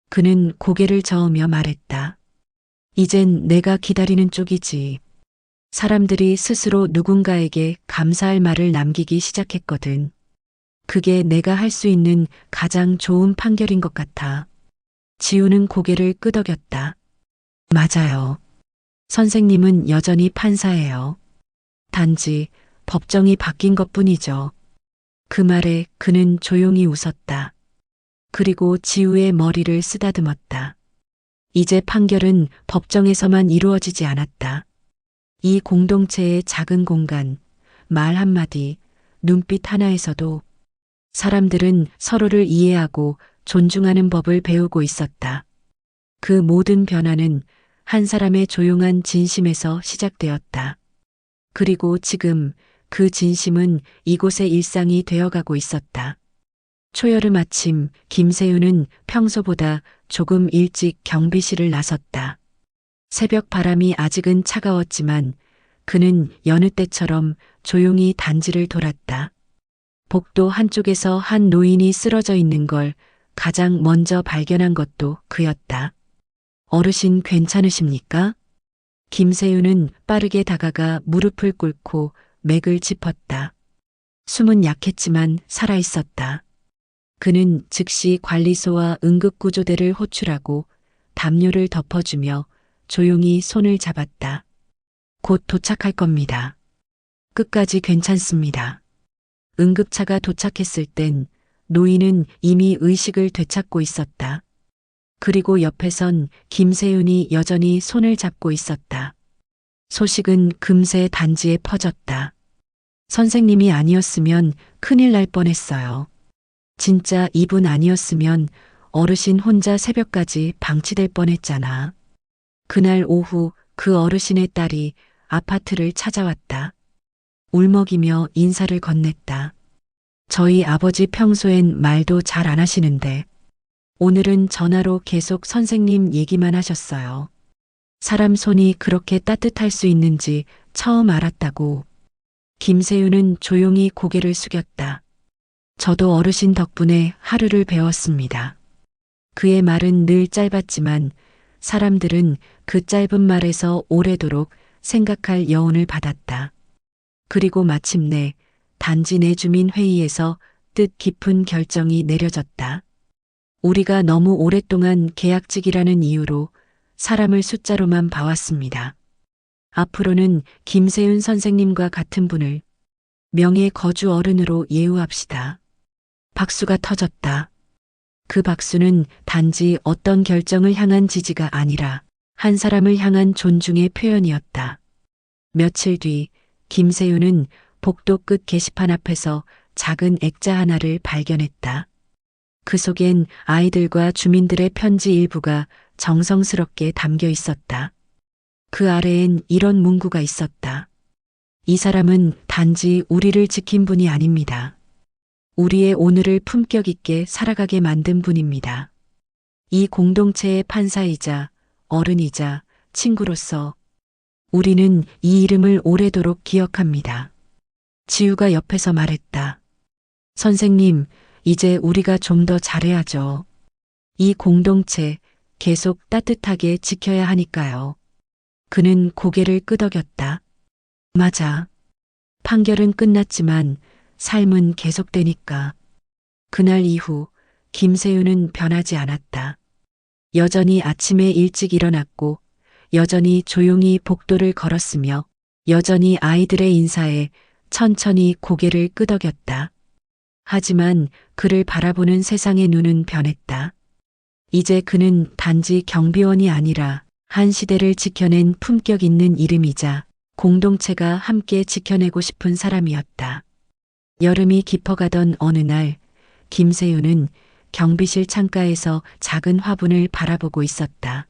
그는 고개를 저으며 말했다. 이젠 내가 기다리는 쪽이지. 사람들이 스스로 누군가에게 감사할 말을 남기기 시작했거든. 그게 내가 할 수 있는 가장 좋은 판결인 것 같아. 지우는 고개를 끄덕였다. 맞아요. 선생님은 여전히 판사예요. 단지 법정이 바뀐 것뿐이죠. 그 말에 그는 조용히 웃었다. 그리고 지우의 머리를 쓰다듬었다. 이제 판결은 법정에서만 이루어지지 않았다. 이 공동체의 작은 공간, 말 한마디, 눈빛 하나에서도 사람들은 서로를 이해하고 존중하는 법을 배우고 있었다. 그 모든 변화는 한 사람의 조용한 진심에서 시작되었다. 그리고 지금 그 진심은 이곳의 일상이 되어가고 있었다. 초여름 아침 김세윤은 평소보다 조금 일찍 경비실을 나섰다. 새벽 바람이 아직은 차가웠지만 그는 여느 때처럼 조용히 단지를 돌았다. 복도 한쪽에서 한 노인이 쓰러져 있는 걸 가장 먼저 발견한 것도 그였다. 어르신 괜찮으십니까? 김세윤은 빠르게 다가가 무릎을 꿇고 맥을 짚었다. 숨은 약했지만 살아있었다. 그는 즉시 관리소와 응급구조대를 호출하고 담요를 덮어주며 조용히 손을 잡았다. 곧 도착할 겁니다. 끝까지 괜찮습니다. 응급차가 도착했을 땐 노인은 이미 의식을 되찾고 있었다. 그리고 옆에선 김세윤이 여전히 손을 잡고 있었다. 소식은 금세 단지에 퍼졌다. 선생님이 아니었으면 큰일 날 뻔했어요. 진짜 이분 아니었으면 어르신 혼자 새벽까지 방치될 뻔했잖아. 그날 오후 그 어르신의 딸이 아파트를 찾아왔다. 울먹이며 인사를 건넸다. 저희 아버지 평소엔 말도 잘 안 하시는데 오늘은 전화로 계속 선생님 얘기만 하셨어요. 사람 손이 그렇게 따뜻할 수 있는지 처음 알았다고. 김세윤은 조용히 고개를 숙였다. 저도 어르신 덕분에 하루를 배웠습니다. 그의 말은 늘 짧았지만 사람들은 그 짧은 말에서 오래도록 생각할 여운을 받았다. 그리고 마침내 단지 내 주민 회의에서 뜻깊은 결정이 내려졌다. 우리가 너무 오랫동안 계약직이라는 이유로 사람을 숫자로만 봐왔습니다. 앞으로는 김세윤 선생님과 같은 분을 명예 거주 어른으로 예우합시다. 박수가 터졌다. 그 박수는 단지 어떤 결정을 향한 지지가 아니라 한 사람을 향한 존중의 표현이었다. 며칠 뒤 김세윤은 복도 끝 게시판 앞에서 작은 액자 하나를 발견했다. 그 속엔 아이들과 주민들의 편지 일부가 정성스럽게 담겨 있었다. 그 아래엔 이런 문구가 있었다. 이 사람은 단지 우리를 지킨 분이 아닙니다. 우리의 오늘을 품격 있게 살아가게 만든 분입니다. 이 공동체의 판사이자 어른이자 친구로서 우리는 이 이름을 오래도록 기억합니다. 지우가 옆에서 말했다. 선생님, 이제 우리가 좀 더 잘해야죠. 이 공동체 계속 따뜻하게 지켜야 하니까요. 그는 고개를 끄덕였다. 맞아. 판결은 끝났지만 삶은 계속되니까. 그날 이후 김세윤은 변하지 않았다. 여전히 아침에 일찍 일어났고 여전히 조용히 복도를 걸었으며 여전히 아이들의 인사에 천천히 고개를 끄덕였다. 하지만 그를 바라보는 세상의 눈은 변했다. 이제 그는 단지 경비원이 아니라 한 시대를 지켜낸 품격 있는 이름이자 공동체가 함께 지켜내고 싶은 사람이었다. 여름이 깊어가던 어느 날 김세윤은 경비실 창가에서 작은 화분을 바라보고 있었다.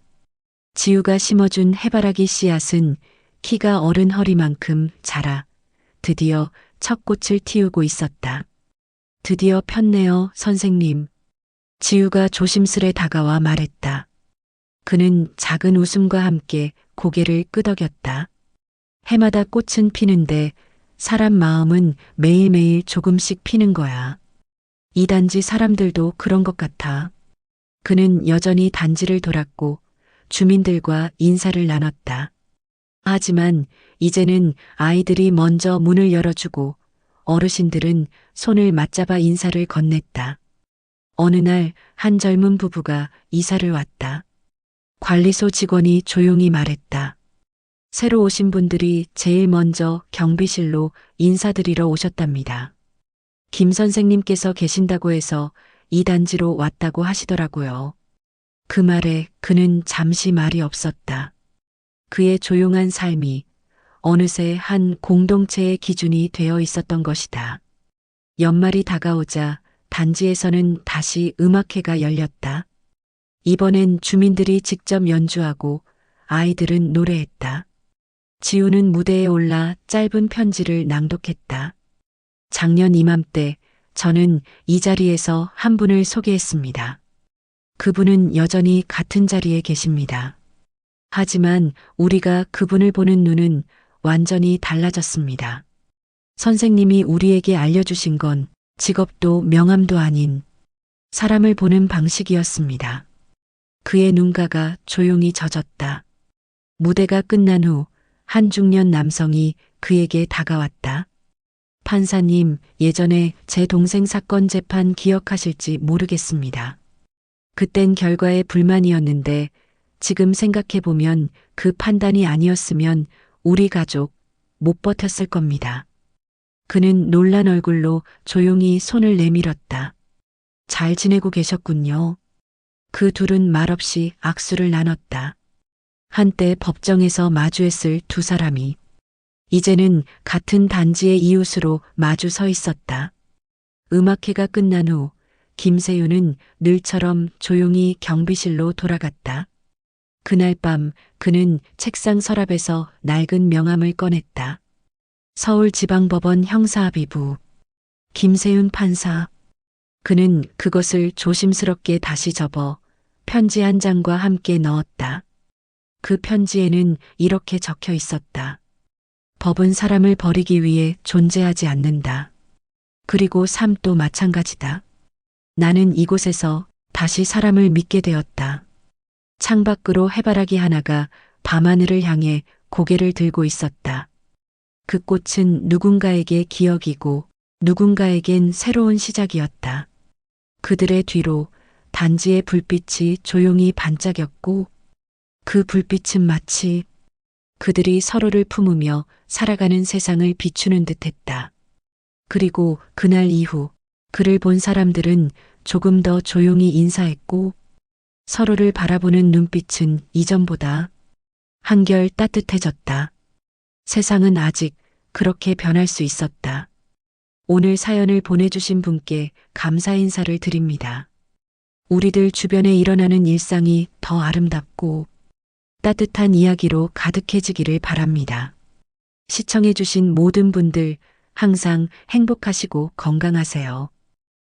지우가 심어준 해바라기 씨앗은 키가 어른 허리만큼 자라 드디어 첫 꽃을 틔우고 있었다. 드디어 폈네요, 선생님. 지우가 조심스레 다가와 말했다. 그는 작은 웃음과 함께 고개를 끄덕였다. 해마다 꽃은 피는데 사람 마음은 매일매일 조금씩 피는 거야. 이 단지 사람들도 그런 것 같아. 그는 여전히 단지를 돌았고 주민들과 인사를 나눴다. 하지만 이제는 아이들이 먼저 문을 열어주고 어르신들은 손을 맞잡아 인사를 건넸다. 어느 날 한 젊은 부부가 이사를 왔다. 관리소 직원이 조용히 말했다. 새로 오신 분들이 제일 먼저 경비실로 인사드리러 오셨답니다. 김 선생님께서 계신다고 해서 이 단지로 왔다고 하시더라고요. 그 말에 그는 잠시 말이 없었다. 그의 조용한 삶이 어느새 한 공동체의 기준이 되어 있었던 것이다. 연말이 다가오자 단지에서는 다시 음악회가 열렸다. 이번엔 주민들이 직접 연주하고 아이들은 노래했다. 지우는 무대에 올라 짧은 편지를 낭독했다. 작년 이맘때 저는 이 자리에서 한 분을 소개했습니다. 그분은 여전히 같은 자리에 계십니다. 하지만 우리가 그분을 보는 눈은 완전히 달라졌습니다. 선생님이 우리에게 알려주신 건 직업도 명함도 아닌 사람을 보는 방식이었습니다. 그의 눈가가 조용히 젖었다. 무대가 끝난 후 한 중년 남성이 그에게 다가왔다. 판사님, 예전에 제 동생 사건 재판 기억하실지 모르겠습니다. 그땐 결과에 불만이었는데 지금 생각해보면 그 판단이 아니었으면 우리 가족 못 버텼을 겁니다. 그는 놀란 얼굴로 조용히 손을 내밀었다. 잘 지내고 계셨군요. 그 둘은 말없이 악수를 나눴다. 한때 법정에서 마주했을 두 사람이 이제는 같은 단지의 이웃으로 마주 서 있었다. 음악회가 끝난 후 김세윤은 늘처럼 조용히 경비실로 돌아갔다. 그날 밤 그는 책상 서랍에서 낡은 명함을 꺼냈다. 서울지방법원 형사합의부 김세윤 판사. 그는 그것을 조심스럽게 다시 접어 편지 한 장과 함께 넣었다. 그 편지에는 이렇게 적혀 있었다. 법은 사람을 버리기 위해 존재하지 않는다. 그리고 삶도 마찬가지다. 나는 이곳에서 다시 사람을 믿게 되었다. 창밖으로 해바라기 하나가 밤하늘을 향해 고개를 들고 있었다. 그 꽃은 누군가에게 기억이고 누군가에겐 새로운 시작이었다. 그들의 뒤로 단지의 불빛이 조용히 반짝였고 그 불빛은 마치 그들이 서로를 품으며 살아가는 세상을 비추는 듯했다. 그리고 그날 이후 그를 본 사람들은 조금 더 조용히 인사했고 서로를 바라보는 눈빛은 이전보다 한결 따뜻해졌다. 세상은 아직 그렇게 변할 수 있었다. 오늘 사연을 보내주신 분께 감사 인사를 드립니다. 우리들 주변에 일어나는 일상이 더 아름답고 따뜻한 이야기로 가득해지기를 바랍니다. 시청해주신 모든 분들 항상 행복하시고 건강하세요.